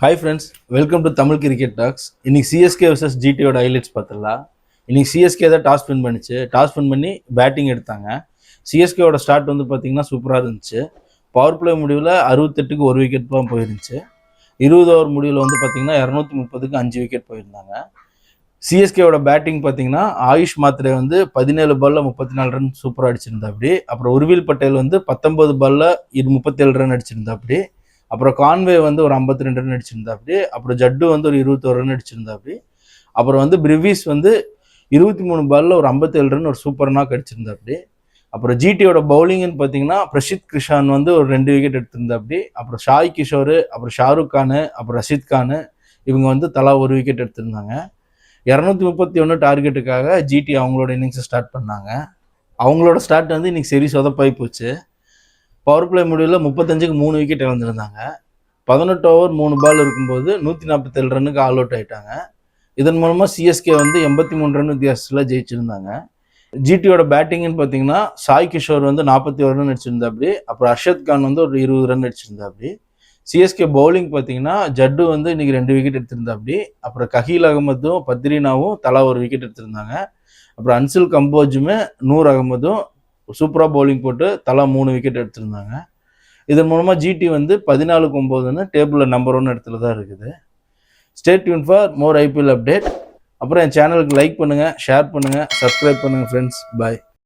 Hi friends, welcome to Tamil cricket talks. இன்னைக்கு CSK vs ஜிடியோட highlights பார்த்துடலாம். இன்னைக்கு சிஎஸ்கே தான் டாஸ் வின் பண்ணிச்சு. டாஸ் வின் பண்ணி பேட்டிங் எடுத்தாங்க. சிஎஸ்கேவோட ஸ்டார்ட் வந்து பார்த்தீங்கன்னா சூப்பராக இருந்துச்சு. பவர் பிளே முடிவில் 68க்கு 1 விக்கெட் தான் போயிருந்துச்சு. 20 ஓவர் முடிவில் வந்து பார்த்தீங்கன்னா 230க்கு 5 விக்கெட் போயிருந்தாங்க. சிஎஸ்கேவோட பேட்டிங் பார்த்தீங்கன்னா ஆயுஷ் மாத்ரே வந்து 17 பால்ல 34 ரன் சூப்பராக அடிச்சிருந்தாப்படி. அப்புறம் உர்வில் பட்டேல் வந்து 19 பால்ல 37 ரன் அடிச்சிருந்தாப்படி. அப்புறம் கான்வே வந்து ஒரு 52 ரன் அடிச்சிருந்தாப்படி. அப்புறம் ஜட்டு வந்து ஒரு 21 ரன் அடிச்சிருந்தாப்படி. அப்புறம் வந்து பிரிவிஸ் வந்து 23 பால்ல ஒரு 57 ரன் ஒரு சூப்பர் நாக் அடிச்சிருந்தாப்படி. அப்புறம் ஜிடியோட பவுலிங்னு பார்த்தீங்கன்னா பிரசித் கிருஷான் வந்து ஒரு 2 விக்கெட் எடுத்திருந்தாப்படி. அப்புறம் ஷாய் கிஷோர், அப்புறம் ஷாருக் கானு, அப்புறம் ரஷித் கானு இவங்க வந்து தலா ஒரு விக்கெட் எடுத்திருந்தாங்க. 231 டார்கெட்டுக்காக ஜிடி அவங்களோட இன்னிங்ஸை ஸ்டார்ட் பண்ணாங்க. அவங்களோட ஸ்டார்ட் வந்து இன்னைக்கு சரி சொதப்பாகி போச்சு. பவர் பிளே முடிவில் 35க்கு 3 விக்கெட் இழந்திருந்தாங்க. 18 ஓவர் 3 பால் இருக்கும்போது 147 ரன்னுக்கு ஆல் அவுட் ஆயிட்டாங்க. இதன் மூலமாக சிஎஸ்கே வந்து 83 ரன் வித்தியாசத்தில் ஜெயிச்சிருந்தாங்க. ஜிடியோட பேட்டிங்னு பார்த்தீங்கன்னா சாய் கிஷோர் வந்து 41 ரன் அடிச்சிருந்தாப்படி. அப்புறம் அர்ஷத் கான் வந்து ஒரு 20 ரன் அடிச்சிருந்தாப்படி. சிஎஸ்கே பவுலிங் பார்த்தீங்கன்னா ஜட்டு வந்து இன்னைக்கு 2 விக்கெட் எடுத்திருந்தாப்படி. அப்புறம் கஹீல் அகமதும் பத்ரினாவும் தலா ஒரு விக்கெட் எடுத்திருந்தாங்க. அப்புறம் அன்சில் கம்போஜுமே நூர் அகமதும் சூப்பராக பவுலிங் போட்டு தலா 3 விக்கெட் எடுத்திருந்தாங்க. இதன் மூலமாக ஜிடி வந்து 14-9 டேபிளில் நம்பர் 1 இடத்துல தான் இருக்குது. Stay tune for more IPL update. அப்புறம் என் சேனலுக்கு லைக் பண்ணுங்கள், ஷேர் பண்ணுங்கள், சப்ஸ்கிரைப் பண்ணுங்கள் ஃப்ரெண்ட்ஸ். பாய்.